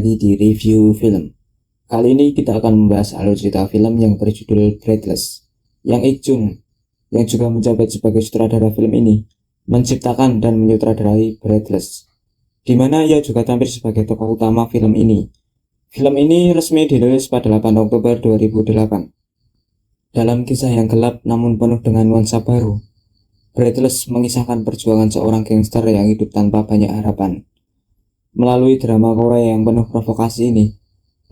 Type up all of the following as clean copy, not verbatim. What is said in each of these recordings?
lagi di review film. Kali ini kita akan membahas alur cerita film yang berjudul Breathless, yang Ik Jung, yang juga menjabat sebagai sutradara film ini, menciptakan dan menyutradarai Breathless, di mana ia juga tampil sebagai tokoh utama film ini. Film ini resmi dirilis pada 8 Oktober 2008. Dalam kisah yang gelap namun penuh dengan nuansa baru, Breathless mengisahkan perjuangan seorang gangster yang hidup tanpa banyak harapan. Melalui drama Korea yang penuh provokasi ini,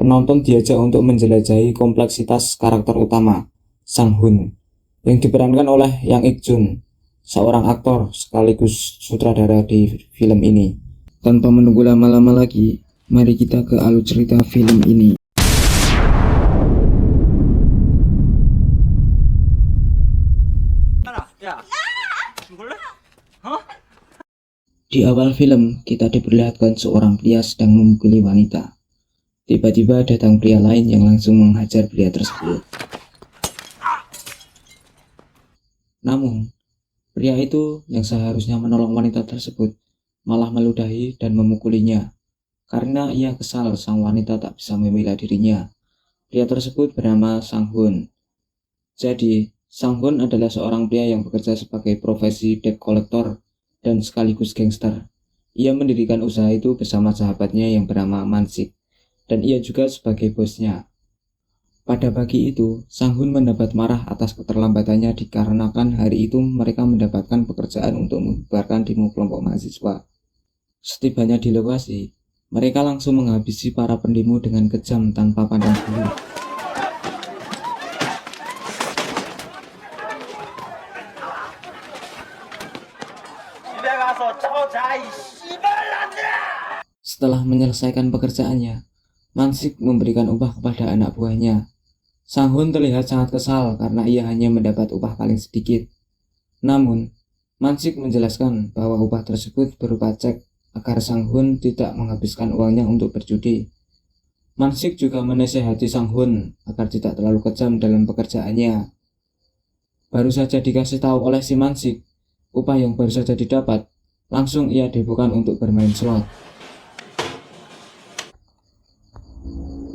penonton diajak untuk menjelajahi kompleksitas karakter utama, Sang Hun, yang diperankan oleh Yang Ik Jun, seorang aktor sekaligus sutradara di film ini. Tanpa menunggu lama-lama lagi, mari kita ke alur cerita film ini. Di awal film, kita diperlihatkan seorang pria sedang memukuli wanita. Tiba-tiba datang pria lain yang langsung menghajar pria tersebut. Namun, pria itu yang seharusnya menolong wanita tersebut malah meludahi dan memukulinya. Karena ia kesal sang wanita tak bisa membela dirinya. Pria tersebut bernama Sang Hun. Jadi, Sang Hun adalah seorang pria yang bekerja sebagai profesi debt collector dan sekaligus gangster. Ia mendirikan usaha itu bersama sahabatnya yang bernama Mansik, dan ia juga sebagai bosnya. Pada pagi itu, Sang Hun mendapat marah atas keterlambatannya dikarenakan hari itu mereka mendapatkan pekerjaan untuk membubarkan demo kelompok mahasiswa. Setibanya di lokasi, mereka langsung menghabisi para pendemo dengan kejam tanpa pandang bulu. Setelah menyelesaikan pekerjaannya, Mansik memberikan upah kepada anak buahnya. Sang Hun terlihat sangat kesal karena ia hanya mendapat upah paling sedikit. Namun, Mansik menjelaskan bahwa upah tersebut berupa cek agar Sang Hun tidak menghabiskan uangnya untuk berjudi. Mansik juga menasihati Sang Hun agar tidak terlalu kejam dalam pekerjaannya. Baru saja dikasih tahu oleh si Mansik, upah yang baru saja didapat, langsung ia dibekukan untuk bermain slot.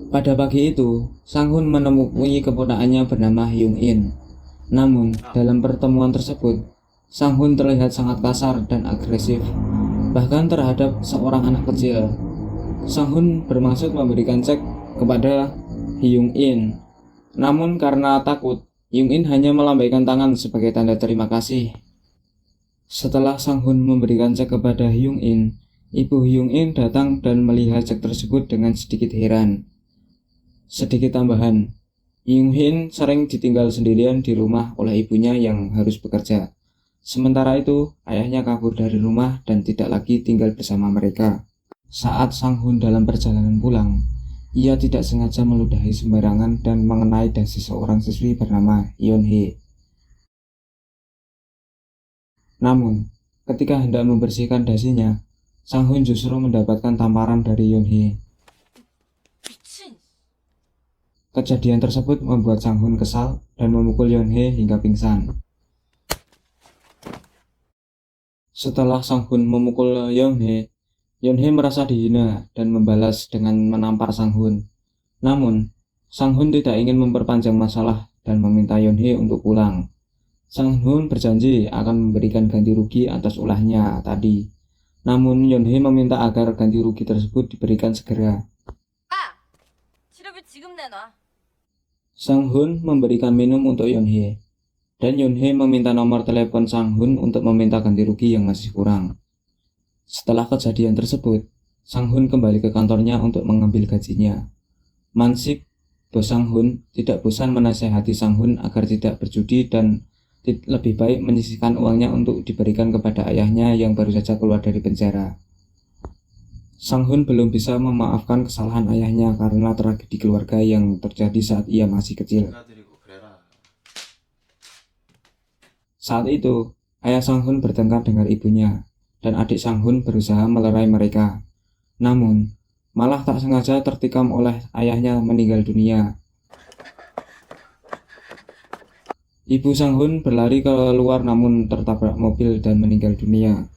Pada pagi itu, Sang Hun menemui keponakannya bernama Hyung In. Namun, dalam pertemuan tersebut, Sang Hun terlihat sangat kasar dan agresif, bahkan terhadap seorang anak kecil. Sang Hun bermaksud memberikan cek kepada Hyung In. Namun karena takut, Hyung In hanya melambaikan tangan sebagai tanda terima kasih. Setelah Sang Hun memberikan cek kepada Hyung In, ibu Hyung In datang dan melihat cek tersebut dengan sedikit heran. Sedikit tambahan, Hyung In sering ditinggal sendirian di rumah oleh ibunya yang harus bekerja. Sementara itu, ayahnya kabur dari rumah dan tidak lagi tinggal bersama mereka. Saat Sang Hun dalam perjalanan pulang, ia tidak sengaja meludahi sembarangan dan mengenai dasi seorang siswi bernama Yeon Hee. Namun, ketika hendak membersihkan dasinya, Sang Hun justru mendapatkan tamparan dari Yeon Hee. Kejadian tersebut membuat Sang Hun kesal dan memukul Yeon Hee hingga pingsan. Setelah Sang Hun memukul Yeon Hee merasa dihina dan membalas dengan menampar Sang Hun. Namun, Sang Hun tidak ingin memperpanjang masalah dan meminta Yeon Hee untuk pulang. Sang Hun berjanji akan memberikan ganti rugi atas ulahnya tadi. Namun, Yeon Hee meminta agar ganti rugi tersebut diberikan segera. Sang Hun memberikan minum untuk Yeon Hee, dan Yeon Hee meminta nomor telepon Sang Hun untuk meminta ganti rugi yang masih kurang. Setelah kejadian tersebut, Sang Hun kembali ke kantornya untuk mengambil gajinya. Mansik, bos Sang Hun, tidak bosan menasihati Sang Hun agar tidak berjudi dan lebih baik menyisihkan uangnya untuk diberikan kepada ayahnya yang baru saja keluar dari penjara. Sang Hun belum bisa memaafkan kesalahan ayahnya karena tragedi keluarga yang terjadi saat ia masih kecil. Saat itu, ayah Sang Hun bertengkar dengan ibunya, dan adik Sang Hun berusaha melerai mereka. Namun, malah tak sengaja tertikam oleh ayahnya meninggal dunia. Ibu Sang Hun berlari keluar namun tertabrak mobil dan meninggal dunia.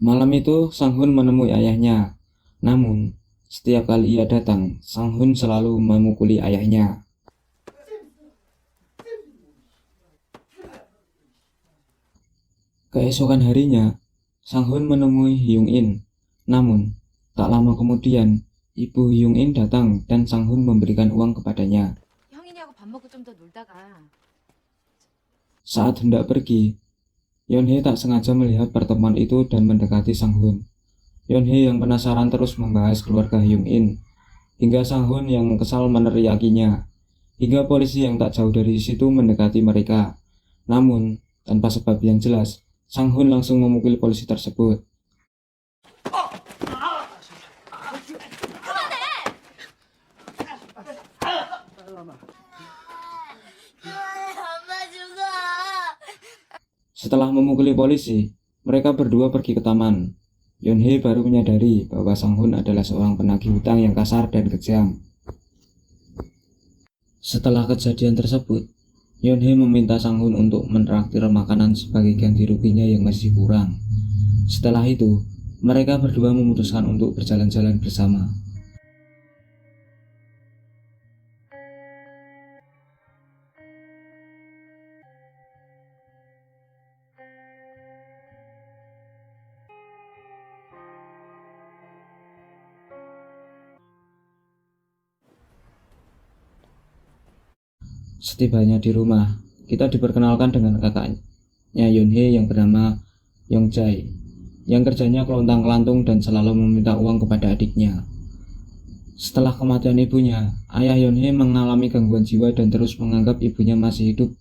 Malam itu Sang Hun menemui ayahnya. Namun, setiap kali ia datang, Sang Hun selalu memukuli ayahnya. Keesokan harinya, Sang Hun menemui Hyung In. Namun, tak lama kemudian, ibu Hyung In datang dan Sang Hun memberikan uang kepadanya. 형이냐고 밥 먹고 좀 더 놀다가 Saat hendak pergi, Yeonhae tak sengaja melihat pertemuan itu dan mendekati Sang Hun. Yeonhae yang penasaran terus membahas keluarga Hyung In, hingga Sang Hun yang kesal meneriakinya, hingga polisi yang tak jauh dari situ mendekati mereka. Namun, tanpa sebab yang jelas, Sang Hun langsung memukul polisi tersebut. 엄마 죽어. Setelah memukuli polisi, mereka berdua pergi ke taman. Yeonhae baru menyadari bahwa Sang Hun adalah seorang penagih hutang yang kasar dan kejam. Setelah kejadian tersebut, Yeonhae meminta Sang Hun untuk menraktir makanan sebagai ganti ruginya yang masih kurang. Setelah itu, mereka berdua memutuskan untuk berjalan-jalan bersama. Setibanya di rumah, kita diperkenalkan dengan kakaknya Yeonhae yang bernama Yongjae, yang kerjanya kelontang-kelantung dan selalu meminta uang kepada adiknya. Setelah kematian ibunya, ayah Yeonhae mengalami gangguan jiwa dan terus menganggap ibunya masih hidup.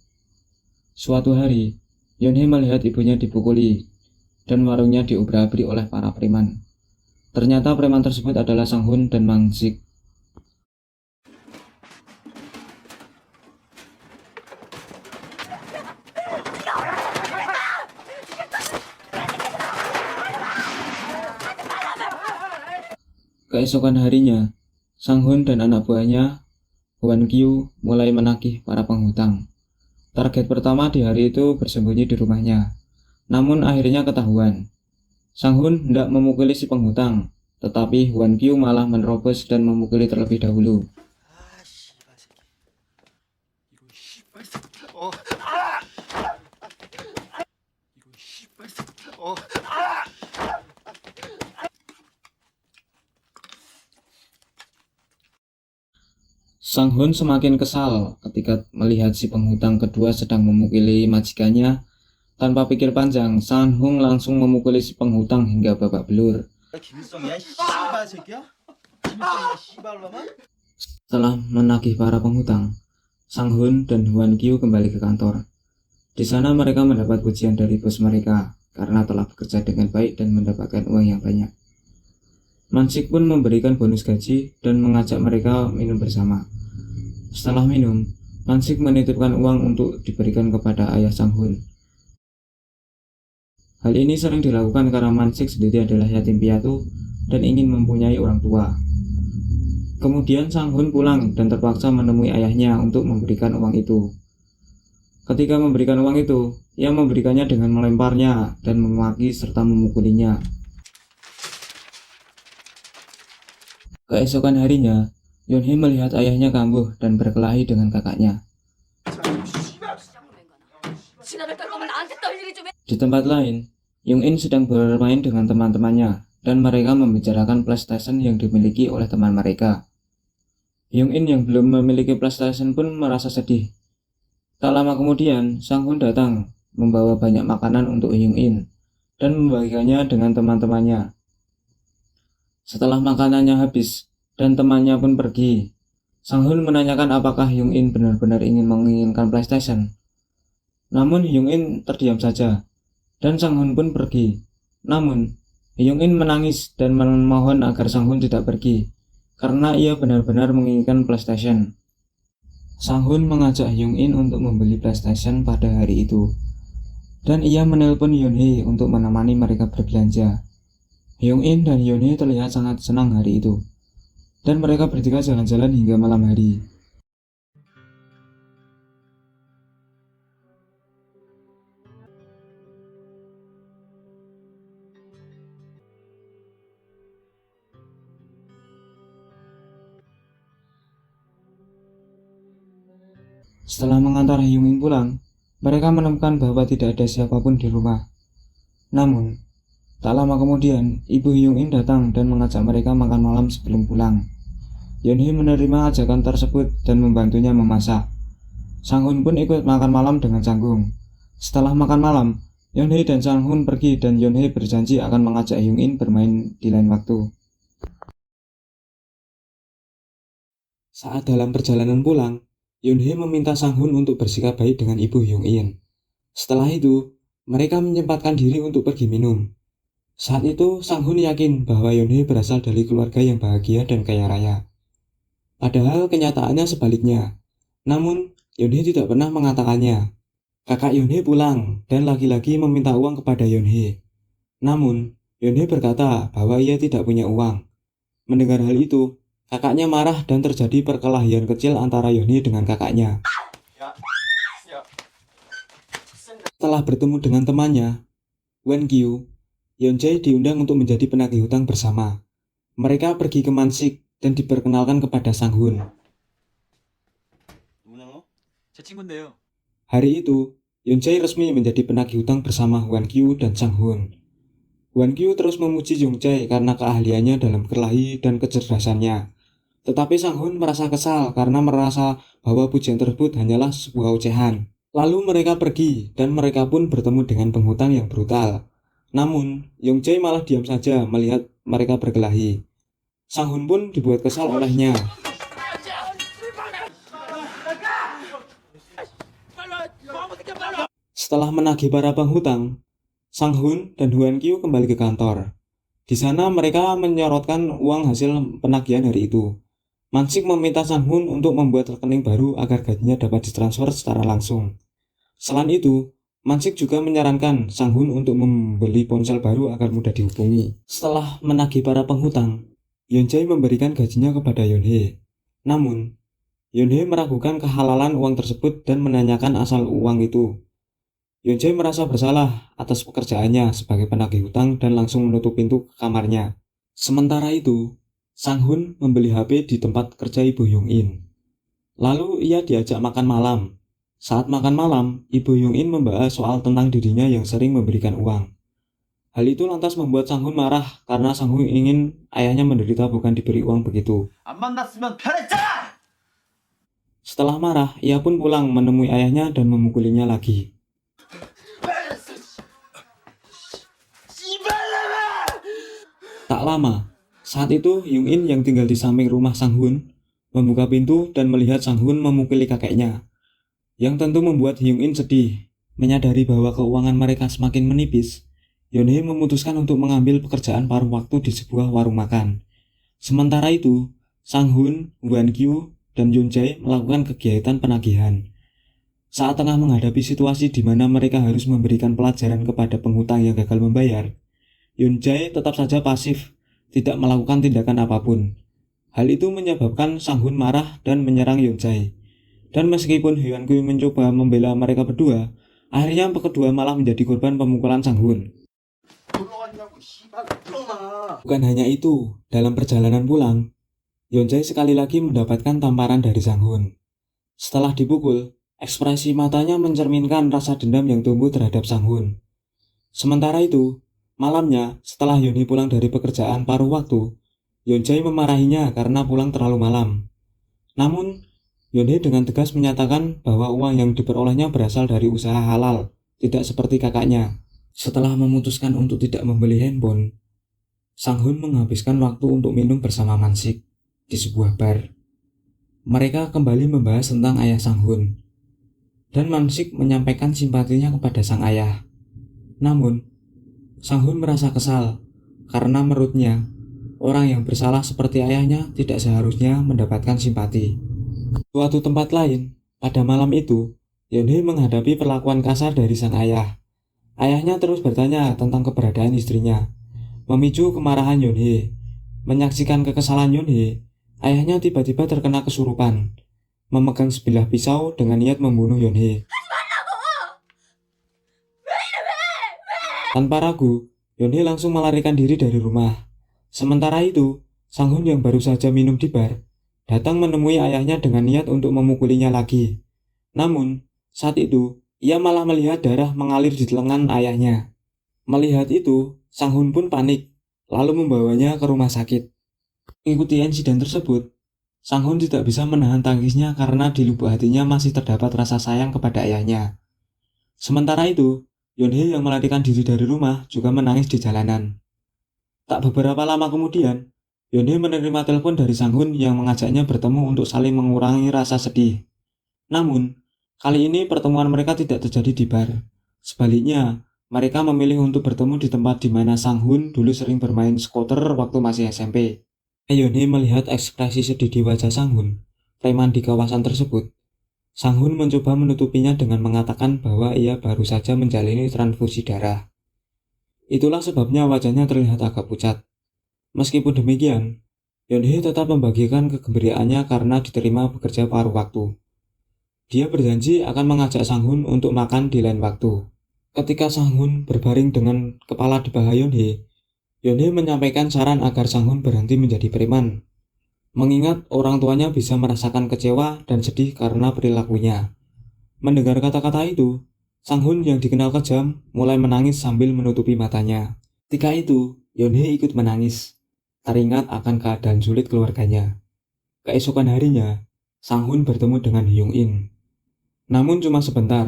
Suatu hari, Yeonhae melihat ibunya dipukuli dan warungnya diobrak-abrik oleh para preman. Ternyata preman tersebut adalah Sang Hun dan Mang Sik. Keesokan harinya, Sang Hun dan anak buahnya, Hwan Kyu, mulai menagih para penghutang. Target pertama di hari itu bersembunyi di rumahnya. Namun akhirnya ketahuan. Sang Hun hendak memukuli si penghutang, tetapi Hwan Kyu malah menerobos dan memukuli terlebih dahulu. Sang Hun semakin kesal ketika melihat si penghutang kedua sedang memukuli majikannya. Tanpa pikir panjang, Sang Hun langsung memukuli si penghutang hingga babak belur. Setelah menagih para penghutang, Sang Hun dan Hwan Kyu kembali ke kantor. Di sana mereka mendapat pujian dari bos mereka karena telah bekerja dengan baik dan mendapatkan uang yang banyak. Mansik pun memberikan bonus gaji dan mengajak mereka minum bersama. Setelah minum, Mansik menitipkan uang untuk diberikan kepada ayah Sang Hun. Hal ini sering dilakukan karena Mansik sendiri adalah yatim piatu dan ingin mempunyai orang tua. Kemudian Sang Hun pulang dan terpaksa menemui ayahnya untuk memberikan uang itu. Ketika memberikan uang itu, ia memberikannya dengan melemparnya dan memaki serta memukulinya. Keesokan harinya, Yeonhae melihat ayahnya kambuh dan berkelahi dengan kakaknya. Di tempat lain, Hyung In sedang bermain dengan teman-temannya dan mereka membicarakan PlayStation yang dimiliki oleh teman mereka. Hyung In yang belum memiliki PlayStation pun merasa sedih. Tak lama kemudian, Sang Hun datang membawa banyak makanan untuk Hyung In dan membagikannya dengan teman-temannya. Setelah makanannya habis dan temannya pun pergi, Sang Hun menanyakan apakah Hyung In benar-benar menginginkan PlayStation. Namun Hyung In terdiam saja dan Sang Hun pun pergi. Namun Hyung In menangis dan memohon agar Sang Hun tidak pergi karena ia benar-benar menginginkan PlayStation. Sang Hun mengajak Hyung In untuk membeli PlayStation pada hari itu, dan ia menelpon Yeonhae untuk menemani mereka berbelanja. Hyung In dan Yeonhae terlihat sangat senang hari itu, dan mereka bertiga jalan-jalan hingga malam hari. Setelah mengantar Hyung In pulang, mereka menemukan bahwa tidak ada siapapun di rumah. Namun, tak lama kemudian, ibu Hyung In datang dan mengajak mereka makan malam sebelum pulang. Yeonhee menerima ajakan tersebut dan membantunya memasak. Sang-hun pun ikut makan malam dengan Sang-gung. Setelah makan malam, Yeonhee dan Sang-hun pergi dan Yeonhee berjanji akan mengajak Hyung In bermain di lain waktu. Saat dalam perjalanan pulang, Yeonhee meminta Sang-hun untuk bersikap baik dengan ibu Hyung In. Setelah itu, mereka menyempatkan diri untuk pergi minum. Saat itu, Sang-hun yakin bahwa Yeonhee berasal dari keluarga yang bahagia dan kaya raya. Padahal kenyataannya sebaliknya. Namun, Yeonhee tidak pernah mengatakannya. Kakak Yeonhee pulang dan lagi-lagi meminta uang kepada Yeonhee. Namun, Yeonhee berkata bahwa ia tidak punya uang. Mendengar hal itu, kakaknya marah dan terjadi perkelahian kecil antara Yeonhee dengan kakaknya. Setelah bertemu dengan temannya, Wen Kyu, Yeonjae diundang untuk menjadi penagih hutang bersama. Mereka pergi ke Mansik dan diperkenalkan kepada Sang-hun. 제 친구인데요. Hari itu, Yeonjae resmi menjadi penagih hutang bersama Wan Kyu dan Sang-hun. Wan Kyu terus memuji Yeonjae karena keahliannya dalam kelahi dan kecerdasannya. Tetapi Sang-hun merasa kesal karena merasa bahwa pujian tersebut hanyalah sebuah ocehan. Lalu mereka pergi dan mereka pun bertemu dengan penghutang yang brutal. Namun, Yeonjae malah diam saja melihat mereka berkelahi. Sang-hun pun dibuat kesal olehnya. Setelah menagih para penghutang, Sang-hun dan Hwan Kyu kembali ke kantor. Di sana mereka menyorotkan uang hasil penagihan hari itu. Mansik meminta Sang-hun untuk membuat rekening baru agar gajinya dapat ditransfer secara langsung. Selain itu, Mansik juga menyarankan Sang-hun untuk membeli ponsel baru agar mudah dihubungi. Setelah menagih para penghutang, Yeonjae memberikan gajinya kepada Yeonhee. Namun, Yeonhee meragukan kehalalan uang tersebut dan menanyakan asal uang itu. Yeonjae merasa bersalah atas pekerjaannya sebagai penagih hutang dan langsung menutup pintu ke kamarnya. Sementara itu, Sang-hun membeli HP di tempat kerja ibu Hyung In. Lalu ia diajak makan malam. Saat makan malam, ibu Hyung In membahas soal tentang dirinya yang sering memberikan uang. Hal itu lantas membuat Sang-hun marah karena Sang-hun ingin ayahnya menderita bukan diberi uang begitu. 안 만났으면 편했잖아! Setelah marah, ia pun pulang menemui ayahnya dan memukulinya lagi. Tak lama, saat itu Hyung In yang tinggal di samping rumah Sang-hun membuka pintu dan melihat Sang-hun memukuli kakeknya, yang tentu membuat Hyung In sedih. Menyadari bahwa keuangan mereka semakin menipis, Yeonhee memutuskan untuk mengambil pekerjaan paruh waktu di sebuah warung makan. Sementara itu, Sang-hun, Wan Kyu, dan Yeonjae melakukan kegiatan penagihan. Saat tengah menghadapi situasi di mana mereka harus memberikan pelajaran kepada penghutang yang gagal membayar, Yeonjae tetap saja pasif, tidak melakukan tindakan apapun. Hal itu menyebabkan Sang-hun marah dan menyerang Yeonjae. Dan meskipun Hwan Kyu mencoba membela mereka berdua, akhirnya kedua malah menjadi korban pemukulan Sang-hun. Bukan hanya itu, dalam perjalanan pulang, Yeonjae sekali lagi mendapatkan tamparan dari Sang-hun. Setelah dipukul, ekspresi matanya mencerminkan rasa dendam yang tumbuh terhadap Sang-hun. Sementara itu, malamnya setelah Yeonhee pulang dari pekerjaan paruh waktu, Yeonjae memarahinya karena pulang terlalu malam. Namun, Yeonhee dengan tegas menyatakan bahwa uang yang diperolehnya berasal dari usaha halal, tidak seperti kakaknya. Setelah memutuskan untuk tidak membeli handphone, Sang-hun menghabiskan waktu untuk minum bersama Mansik di sebuah bar. Mereka kembali membahas tentang ayah Sang-hun, dan Mansik menyampaikan simpatinya kepada sang ayah. Namun, Sang-hun merasa kesal karena menurutnya orang yang bersalah seperti ayahnya tidak seharusnya mendapatkan simpati. Suatu tempat lain, pada malam itu, Yeonhee menghadapi perlakuan kasar dari sang ayah. Ayahnya terus bertanya tentang keberadaan istrinya, memicu kemarahan Yeonhee. Menyaksikan kekesalan Yeonhee, ayahnya tiba-tiba terkena kesurupan, memegang sebilah pisau dengan niat membunuh Yeonhee. Tanpa ragu, Yeonhee langsung melarikan diri dari rumah. Sementara itu, Sang-hun yang baru saja minum di bar, datang menemui ayahnya dengan niat untuk memukulinya lagi. Namun, saat itu, ia malah melihat darah mengalir di lengan ayahnya. Melihat itu, Sang Hun pun panik, lalu membawanya ke rumah sakit. Mengikuti insiden tersebut, Sang Hun tidak bisa menahan tangisnya karena di lubuk hatinya masih terdapat rasa sayang kepada ayahnya. Sementara itu, Yeon Hye yang melarikan diri dari rumah juga menangis di jalanan. Tak beberapa lama kemudian, Yeon Hye menerima telepon dari Sang Hun yang mengajaknya bertemu untuk saling mengurangi rasa sedih. Namun, kali ini pertemuan mereka tidak terjadi di bar. Sebaliknya, mereka memilih untuk bertemu di tempat di mana Sang Hun dulu sering bermain skuter waktu masih SMP. Yeon Hye melihat ekspresi sedih di wajah Sang Hun, preman di kawasan tersebut. Sang Hun mencoba menutupinya dengan mengatakan bahwa ia baru saja menjalani transfusi darah. Itulah sebabnya wajahnya terlihat agak pucat. Meskipun demikian, Yeon Hye tetap membagikan kegembiraannya karena diterima bekerja paruh waktu. Dia berjanji akan mengajak Sang Hun untuk makan di lain waktu. Ketika Sang Hun berbaring dengan kepala di paha Yeon Hye menyampaikan saran agar Sang Hun berhenti menjadi preman. Mengingat orang tuanya bisa merasakan kecewa dan sedih karena perilakunya. Mendengar kata-kata itu, Sang Hun yang dikenal kejam mulai menangis sambil menutupi matanya. Ketika itu, Yeon Hye ikut menangis, teringat akan keadaan sulit keluarganya. Keesokan harinya, Sang Hun bertemu dengan Hyung In. Namun cuma sebentar.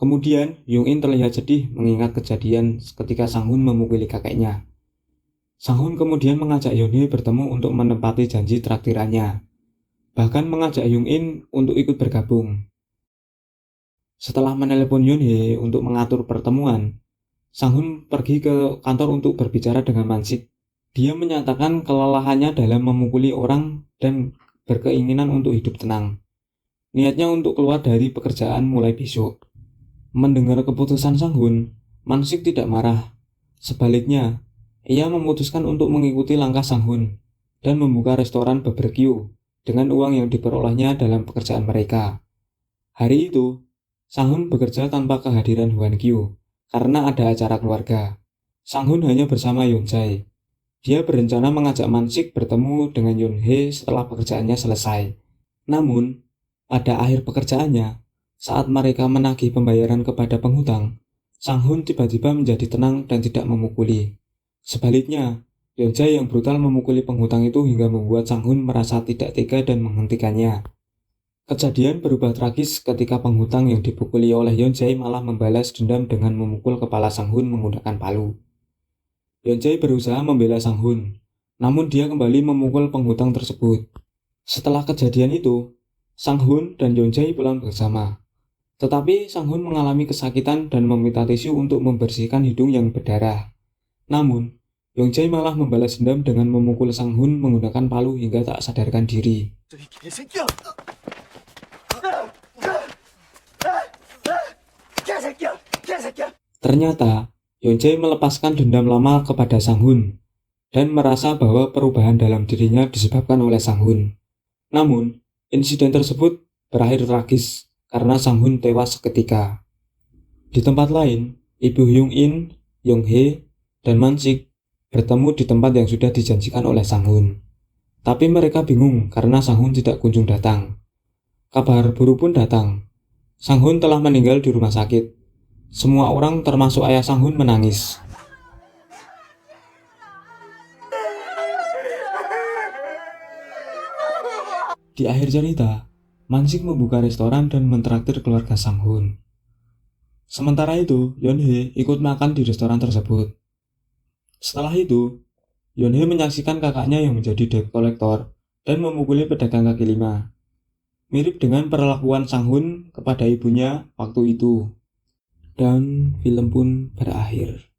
Kemudian, Hyung In terlihat sedih mengingat kejadian ketika Sang Hun memukuli kakeknya. Sang Hun kemudian mengajak Yeon Hye bertemu untuk menepati janji traktirannya. Bahkan mengajak Hyung In untuk ikut bergabung. Setelah menelepon Yeon Hye untuk mengatur pertemuan, Sang Hun pergi ke kantor untuk berbicara dengan Mansik. Dia menyatakan kelelahannya dalam memukuli orang dan berkeinginan untuk hidup tenang. Niatnya untuk keluar dari pekerjaan mulai besok. Mendengar keputusan Sang Hun, Mansik tidak marah. Sebaliknya, ia memutuskan untuk mengikuti langkah Sang Hun dan membuka restoran barbecue dengan uang yang diperolehnya dalam pekerjaan mereka. Hari itu, Sang Hun bekerja tanpa kehadiran Hwan Kyu karena ada acara keluarga. Sang Hun hanya bersama Yeon Jae. Dia berencana mengajak Mansik bertemu dengan Yeon Hye setelah pekerjaannya selesai. Namun, pada akhir pekerjaannya, saat mereka menagih pembayaran kepada penghutang, Sang Hun tiba-tiba menjadi tenang dan tidak memukuli. Sebaliknya, Yeon Jae yang brutal memukuli penghutang itu hingga membuat Sang Hun merasa tidak tega dan menghentikannya. Kejadian berubah tragis ketika penghutang yang dipukuli oleh Yeon Jae malah membalas dendam dengan memukul kepala Sang Hun menggunakan palu. Yeon Jae berusaha membela Sang Hun, namun dia kembali memukul penghutang tersebut. Setelah kejadian itu, Sang Hun dan Yeon Jae pulang bersama. Tetapi Sang Hun mengalami kesakitan dan meminta tisu untuk membersihkan hidung yang berdarah. Namun, Yeon Jae malah membalas dendam dengan memukul Sang Hun menggunakan palu hingga tak sadarkan diri. Ternyata, Yeon Jae melepaskan dendam lama kepada Sang Hun dan merasa bahwa perubahan dalam dirinya disebabkan oleh Sang Hun. Namun, insiden tersebut berakhir tragis karena Sang Hun tewas seketika. Di tempat lain, Ibu Hyung In, Yeon Hye, dan Mansik bertemu di tempat yang sudah dijanjikan oleh Sang Hun. Tapi mereka bingung karena Sang Hun tidak kunjung datang. Kabar buruk pun datang. Sang Hun telah meninggal di rumah sakit. Semua orang termasuk ayah Sang Hun menangis. Di akhir cerita, Mansik membuka restoran dan mentraktir keluarga Sang Hun. Sementara itu, Yeon Hye ikut makan di restoran tersebut. Setelah itu, Yeon Hye menyaksikan kakaknya yang menjadi debt collector dan memukuli pedagang kaki lima. Mirip dengan perlakuan Sang Hun kepada ibunya waktu itu. Dan film pun berakhir.